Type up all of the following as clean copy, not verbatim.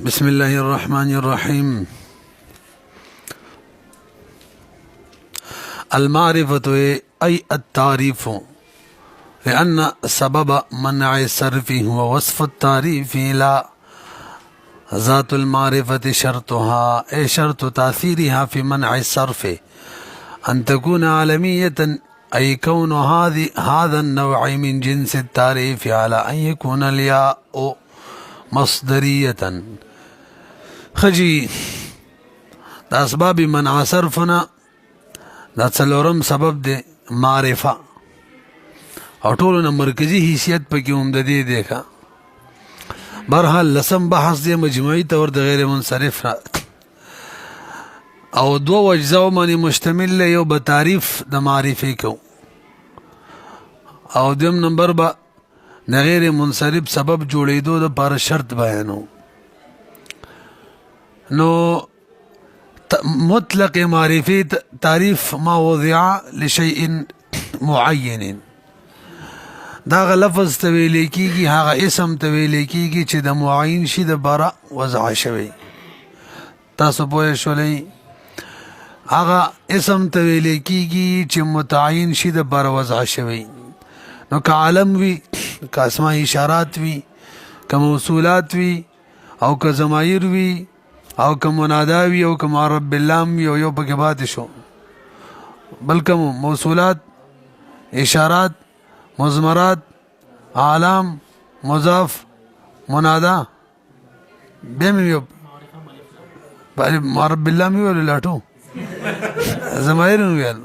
بسم الله الرحمن الرحيم. المعرفة أي التعريف، لأن سبب منع الصرف هو وصف التعريف، لا ذات المعرفة شرطها أي شرط تأثيرها في منع الصرف أن تكون عالمية، أي كون هذا النوع من جنس التعريف على أن يكون الياء مصدرية. خجي دا اسباب منع صرفنا دا څلورم سبب دی معرفه، او ټولو مرکزی حیثیت پکې هم د دې دیکھا. برحال لسم بحث دی مجموعی طور د غیر منصرف او دو اجزاء باندې مشتمل یو به تعریف د معرفه کو، او دیم نمبر با د غیر منصرف سبب جوړېدو د پر شرط بیانو. نو مطلق معرفی تعریف ما وضع لشیء معین، دا لفظ تویل کیږي هغه اسم تویل کیږي چې د معین شي د بارا وضع شوی. تاسو پوه شولئ؟ هغه اسم تویل کیږي چې متعین شي د بارا وضع شوی. نو که عالم وی، که اسماء اشارات وی، که موصولات وی، او که ضمایر وی، او که منادا وی، او که معرب باللام وی، او یو پکې پاتې شو بلکې موصولات، اشارات، مضمرات، عالم، مضاف، منادا، بیا مې یو معرب باللام وی ولې لاټو ضمایر ویل.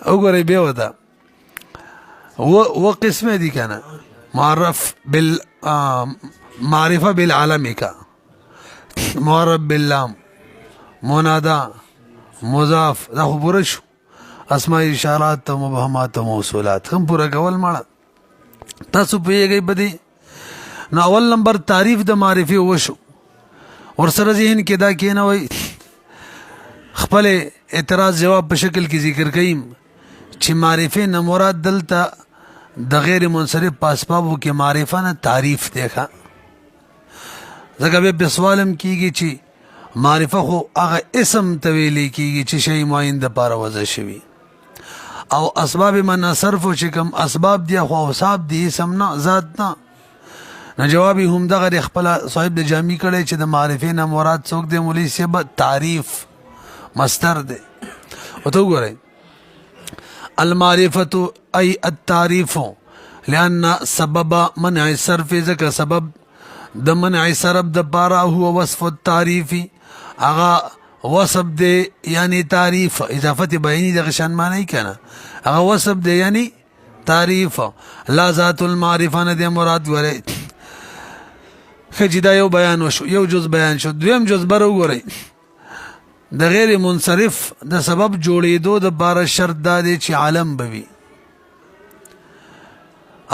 وګورئ بیا وته و قسمه دي کنه، معرف بال معرفه بالعالم کا، معرب باللام، منادا، مضاف، دا خو پوره شو. اسماء اشارات و مبهمات و موصولات هم پوره کول مړه. تاسو پوهیږئ په دې. نو اول نمبر تعریف د معرفي وشو، ورسره ذهن کې دا کېنوئ خپل اعتراض جواب په شکل کې ذکر کړئ چې معرفه نه مراد دلته د غیر منصرف په اسبابو کې معرفه نه تعریف دیکھا. ځکه بیا په سوالم کیږي چې معرفه خو هغه اسم تویلی کیږي چې شی معین د پاره وضع شوی، او اسباب منع صرف چې کوم اسباب دي خو اوصاف دي اسم نه ذات نه. نه جواب هم دغه خپل صاحب د جامع کړي چې د معرفه نه مراد څوک دی؟ مولوی صاحب تعریف مصدر دی. او ته وګورئ المعرفة أي التعريف، لأن سبب منع الصرف ذکر سبب د منع صرف د پارا هو وصف التعریف، اغا وصف دی یعنی تعریف. اضافت بیانی د غشان معنی کنه، اغا وصف دی یعنی تعریف، لا ذات المعرفه نه دی مراد. وره خجدا یو بیان وشو، یو جز بیان شو. دویم جز بر وګورئ د غیر منصرف د سبب جوړېدو د بار شرط دا دی چې عالم بوي.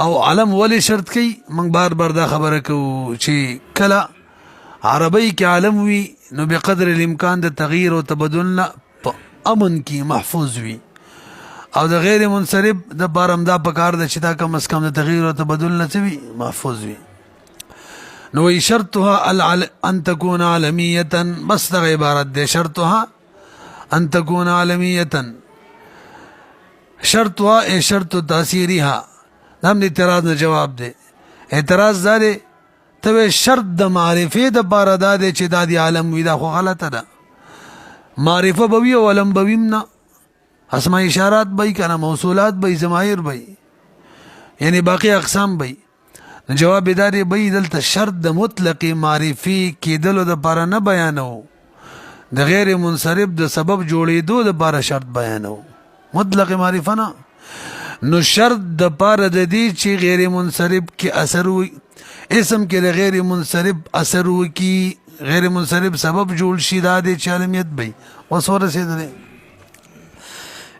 او عالم ولی شرط کوي؟ موږ بار بار دا خبره کوو چې کله عربی کې عالم وي نو بقدر الامکان د تغییر او تبدل نه په امن کې محفوظ وي، او د غیر منصرف د بار امدا پکار د چې دا کم از کم د تغییر او تبدل نه وي محفوظ وي. نو شرطها ان تكون عالمية، بس دا عبارت دے شرطها ان تكون عالمية. شرطها اے شرط تاثیرها، دا هم اعتراض نه جواب دے. اعتراض دا دے تو شرط د معرفه د پاره دا دے چې دا دی عالم وی، دا خو غلطه ده. معرفه بوي او علم بویم نه، اسماء اشارات بوي کنه، موصولات بوي، ضمایر بوي، یعنی باقی اقسام بوي. جواب داري بی دلته شرط د مطلق معرفي کېدلو د پاره نه بیانو، د غیر منصرف د سبب جوړېدو د پاره شرط بیانو، مطلق معرفه نه. نو شرط د پاره د دې چې غیر منصرف کې اثر وي، اسم کې د غیر منصرف اثر وکي، غیر منصرف سبب جوړ شي، دا د عالمیت بی وسوره سي.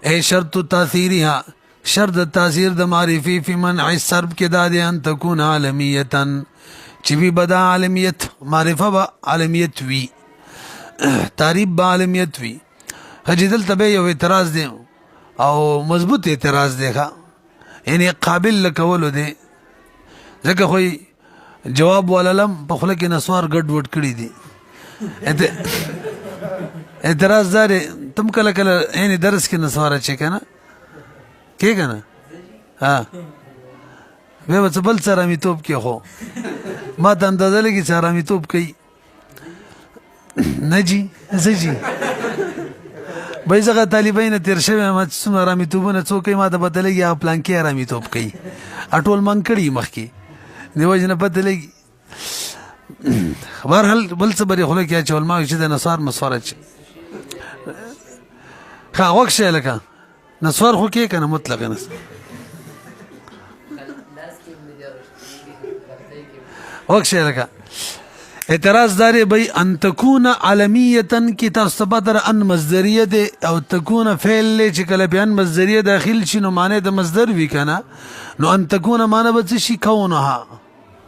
اے شرط تاثیرها، شرط تاثیر د معرفی فی منع الصرف کې دا دی ان تكون عالمیتا، چې وی بدا عالمیت، معرفه با عالمیت وی، تعریف با عالمیت وی. خجدل تبه یو اعتراض دی او مضبوط اعتراض دی، یعنی قابل لکولو دی. ځکه خو جواب وللم په خوله کې نسوار ګډ وډ کړي دي. اعتراض دار تم کله کله یعنی درس کې نسوار چې کنه کې کنه ها به وڅ بل سره می توپ کې خو ما ته اندازه لګي سره می توپ کوي نه جی زجی بای زغه طالبین تیر شوی ما څومره را می توبونه څوک ما ته بدلېږي پلان کې را می توپ کوي اټول من کړي مخکې دیو جن بدلېږي. بهرحال بل څه بری خله کې چول ما چې د نصار مسوره چي خا وښه لکه نصار خو کې کنه مطلق نه وښه لکه اعتراض داري بھائی ان تكون علمیتن کی تصبدر ان مصدریه ده او تكون فعل چې کله بیان مصدریه داخل شي نو معنی د مصدر وی کنه نو ان تكون معنی به شي کونها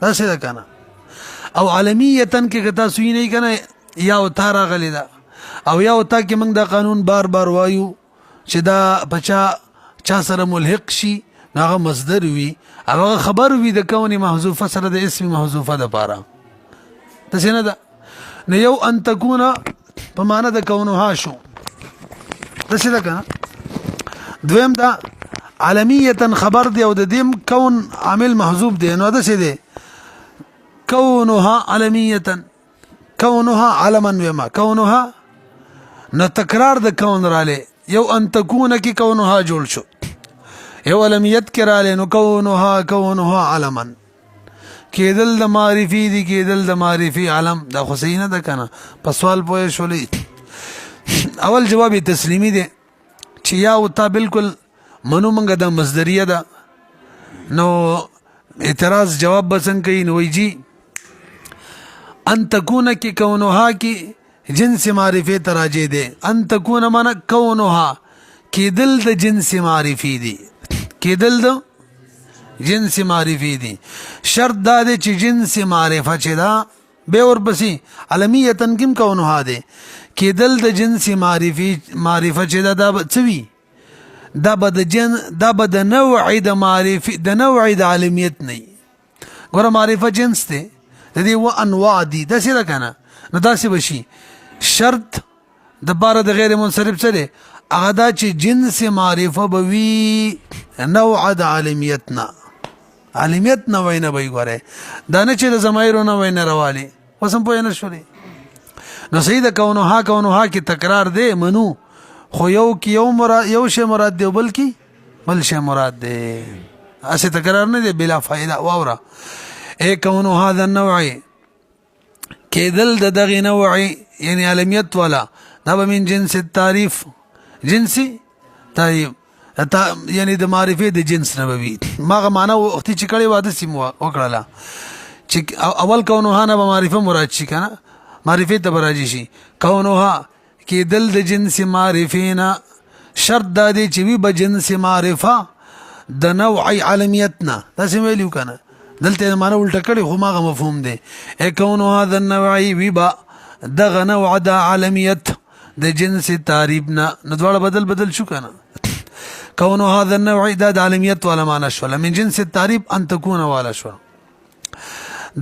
تاسو ده کنه او علمیتن کې کتا سوی نه کنه یا او تار غلی دا او یا او تا کې موږ د قانون بار بار وایو چې دا بچا چا سره ملحق شي هغه مصدر وی هغه خبر وی د کون محذوفه سره د اسم محذوفه د پاره تسنه ده نو یو ان تكون په معنا د کونها شو تسنه کنه دویم دا علمیتا خبر دی او د دیم کون عامل محذوف دی نو دا څه دی كونها علمیتا كونها علما وما كونها نو تکرار د کون رااله یو ان تكون کی کونها جوړ شو یو علمیت کراله نو كونها علما کېدل د معرفي دي کېدل د معرفي علم دا حسینه ده کنه په سوال پوه شولې اول جواب تسلیمی دی چې یا او تا بالکل منو منګه د مصدریه ده نو اعتراض جواب بسن کوي نو ویجی ان تكون کی کونها کی جنس معرفه تراجه ده ان تكون معنا کونها کېدل د جنس معرفي دي کېدل د جنس معرفي دي شرط دا دی چې جنس معرفه چې دا به ورپسې علمیتن کم کونها دی کېدل د جنس معرفه چې دا څوي دا به د نوع د معرفي د نوع د علمیت نه ګوره معرفه جنس دی د دې و انواع دي دا څه ده کنه نو دا څه بشي شرط د بار د غیر منصرف سره هغه دا چې جنس معرفه به وي نوع د علمیت نه علمیت نه وینه به ګوره دا نه چې د زمایرو نه وینه راوالي وسم په نه شولې نو سید کونها کی تکرار دی منو خو یو کی یو شی مراد دی بل شی مراد دی اسه تکرار نه دی بلا فائدہ واوره اے کونو هذا النوع کېدل د دغه نوع یعنی علمیت والا دا به من جنس التعریف جنسی تعریف یعنی د معرفه د جنس نه وي ماغه معنا وخت چې کړي واده سیم وکړه چې اول کونها نه به معرفه مراد شي کنه معرفه ته راځي شي کونها کې دل د جنس معرفینا شرط د دې چې وي به جنس معرفه د نوع علمیتنا تاسو ویلو کنه دلته معنا ولټ کړي خو ماغه مفهوم دی ا کونها د نوع وي با دغه نوع د علمیت د جنس تعریفنا ندواله بدل شو کنه كون هذا النوع د علمیت ولا معنی شو من جنس التعریف ان تكون ولا شو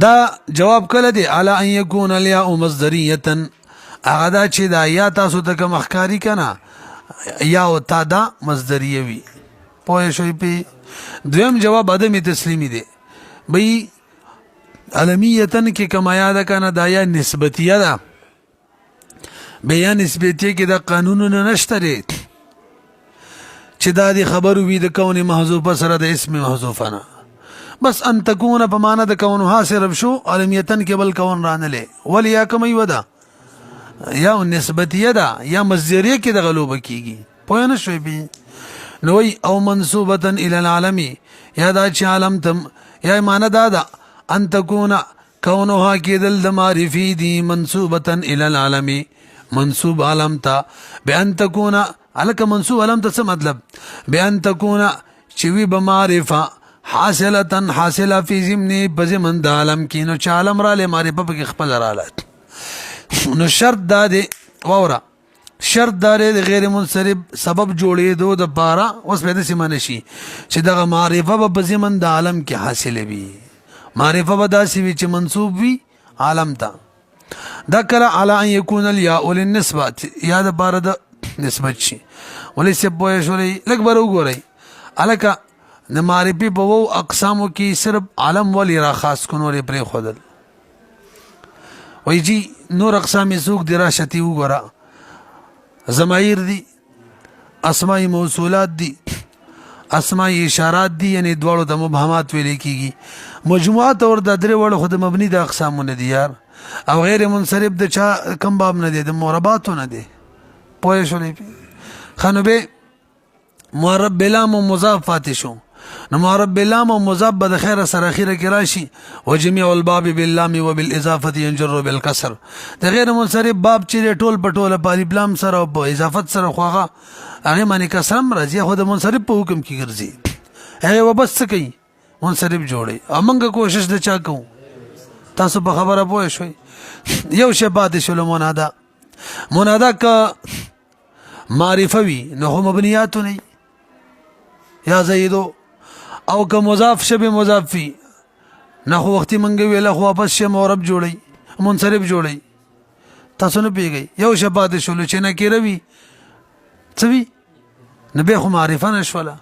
دا جواب کله دی على ان يكون الياء مصدريه اغدا چې دا یا تاسو ته کوم اخکاری کنه یا او تا دا مصدریه وی پوه شوي په دویم جواب عدم تسلیمی دی بی علمیتن کې کما یاد کنه دا یا نسبتیه ده بیان نسبتیه کې دا قانونونه نشته لري چې دا دی خبر وي د کون محذوفه سره د اسم محذوفه نه بس ان تكون په معنا د کونها صرف شو علمیتن کې بل کون رانه ولیا کوي ودا یا نسبتیه ده یا مصدریه کې د غلوبه کیږي پوه نه شوي بي نو او منسوبه الى العالم یا دا چې عالم تم یا معنا دا ده ان تكون کونها کې دل د معرفي دي منسوبه الى العالم منسوب عالم تا بان تكون الک منسوب عالم ته څه مطلب بان تكون چوي بمعرفه حاصله فی ضمن بزمن د عالم کې نو چې عالم را له معرفه په خپل رالات نو شرط دا دی وورا شرط دا دی غیر منصرف سبب جوړې د پاره اوس به د سیمه نشي چې دغه معرفه په ضمن د عالم کې حاصله وي معرفه به داسې وي چې منصوب وي عالم ته. دا کله علی ان یکون الیاء للنسبه یا د پاره د نسبت شي. ولې څه پوه شولې لږ بر وګورئ الکه د معرفي په وو اقسامو کې صرف عالم ولی را خاص کو نور پرې خودل وای جی نور اقسام سوق دی را شتی وګورا ضمائر دی اسماء موصولات دی اسماء اشارات دی یعنی دواړو د مبهمات ویل کیږي مجموعات اور د درې وړ خود مبني د اقسامونه دي یار او غیر منصرف د چا کم باب نه دي د مرباتو نه دي پوه شولې خنبه معرب بلام و مضاف فاتح شو نو معرب بلام و مضاف به د خیر سره اخیره کې راشي وجميع الباب باللام وبالاضافه ينجر بالكسر د غیر منصرف باب چې ټول پټول په الف لام سره او په اضافت سره خوغه هغه معنی کسرم راځي خو د منصرف په حکم کې ګرځي هغه وبس کوي منصرف جوړي امنګ کوشش د چا کوو تاسو په خبره پوه شئ یو شی پاتې شول منادا کا معرفه وی نو مبنیات نه یا زیدو او که مضاف شبه مضاف فی نه وختي منګ ویله خو واپس شه معرب جوړي منصرف جوړي تاسو نه پیږئ یو شی پاتې شول چې نه کیروي څوی نه به خو معرفه نشوله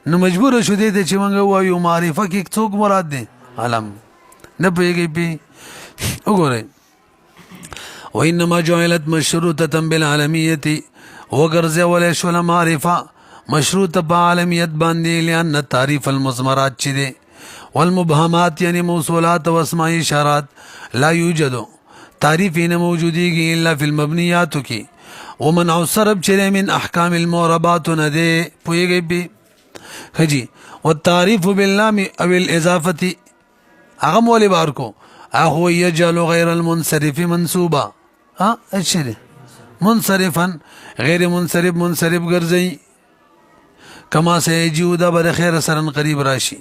نو مجبور شو دې چې منګ وایو معرفه کې څوک مراد دی علم نه پیږي پی وګورئ وانما جعلت مشروطه بالعالميه وغرزه ولا شول معرفه مشروطه بعالمیت باندې لئن تعریف المضمرات چي دي والمبهمات یعنی موصولات و اسماء اشارات لا يوجد تعریف نه موجوديږي الا في المبنيات کی ومنع الصرف چره من احکام المعربات نه دي پويږي بي خجي والتعريف باللام او الاضافه هغه مولي بار کو هو يجعل غير المنصرف منصوبا ها اچره منصرفا غیر منصرف منصرف ګرځي کما سيجود بر خیر سرن قریب راشي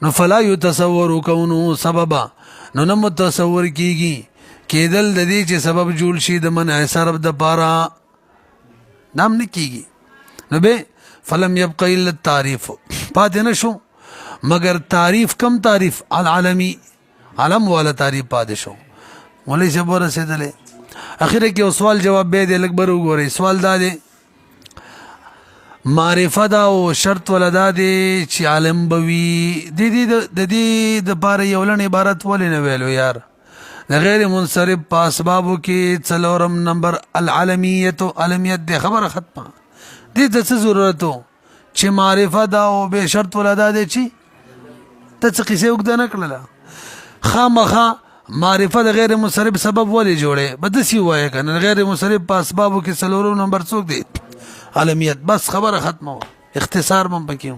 نو فلا يتصور كونه سببا نو نم تصور کیږي کېدل د دې چې سبب جوړ شي د منع صرف د پارا نام نه کیږي نو به فلم يبقى الا التعريف پاتې نشو مگر تعریف کم تعریف العالمی علم والا تعریف پاتې شو ولې شبور رسیدلې اخر کې سوال جواب به دې لګ بر وګورئ سوال دا دی معرفه دا او شرط ولدا دی چې عالم بوي د دې د بار یو لن عبارت ولې نه ویلو یار د غیر منصرف په اسبابو کې څلورم نمبر العالمیت علمیت دی خبره ختمه دې د څه ضرورتو چې معرفه دا او به شرط ولدا دی چې ته څه قصه وګد نه کړله خامخا معرفه د غیر منصرف سبب ولې جوړه بدسي وایي کنه غیر منصرف په اسبابو کې څلورم نمبر څوک دی عالمیت بس خبره ختمه اختصار من پکې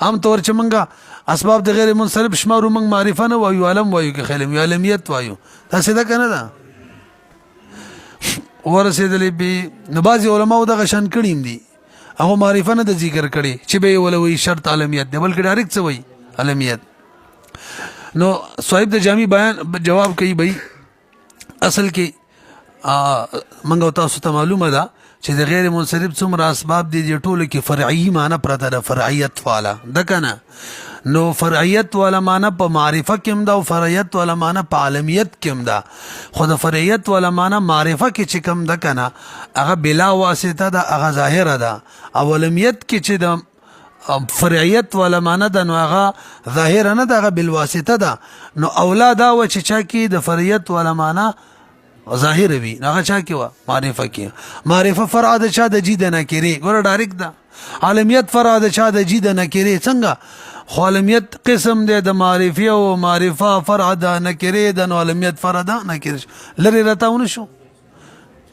عام طور چې منګه اسباب د غیر منصرف شمارو من معرفه نه وایو علم وایو کې خلم علمیت وایو تاسو دا کنه دا ورسېدلې به نبازي علماء د غشن کړیم دي هغه معرفه نه د ذکر کړي چې به ولوي شرط علمیت دی بلکې ډایرکټ څه وایي علمیت نو صاحب د جامع بیان جواب کوي بھائی اصل کې منګو تاسو ته معلومه ده چې د غیر منصرف څومره اسباب دي د ټولو کې فرعي معنی پرته ده فرعیت والا ده کنه نو فرعیت والا معنی په معرفه کې هم ده او فرعیت والا معنی په عالمیت کې هم ده خو د فرعیت والا معنی معرفه کې چې کم ده کنه هغه بلا واسطه ده هغه ظاهره ده او علمیت کې چې د فرعیت ولا معنی ده نو هغه ظاهر نه ده هغه بالواسطه ده نو اولاد او چې چا کې د فرعیت ولا معنی ظاهر وي هغه چا کې و معرفه کې معرفه فرع د چا د جید نه کړي ګور ډایرکټ ده عالمیت فرع د چا د جید نه کړي څنګه عالمیت قسم ده د معرفه او معرفه فرع ده نه کړي د عالمیت فرع ده نه کړي لری راتاونه شو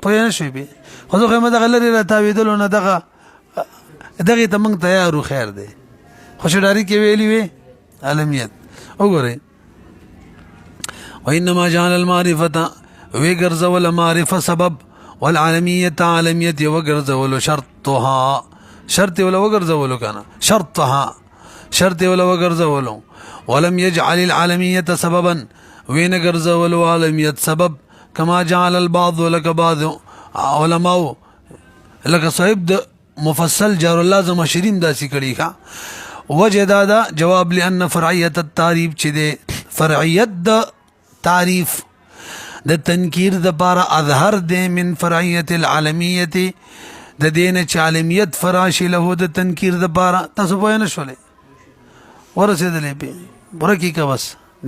پوه نه شوي به خو زه هم دغه لری راتاویدل نه دغه دغه ته موږ تیارو خیر دی خوشداري کې ویلی وي علمیت وګورئ وانما جعل المعرفه وګرځول معرفه سبب والعالمیت عالمیت وګرځول شرطها شرط ولا وګرځول کنه شرطها شرط ولا وګرځول ولم يجعل العالمیت سببا وين ګرځول عالمیت سبب كما جعل البعض لك بعض علماء لك صاحب مفصل جار اللازم شریم داسې کړي ښا وجه دا دا جواب لأن فرعیت التعریف چې دی فرعیت د تعریف د تنکیر د پاره اظهر دی من فرعیت العالمیت د دین چې عالمیت فراشي له د تنکیر د پاره. تاسو پوه نه شولې ورسېدلې په ورکی کا بس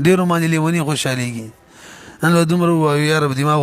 ډیرو باندې لیونی خوشاليږي نن دومره وایو یا رب دماغ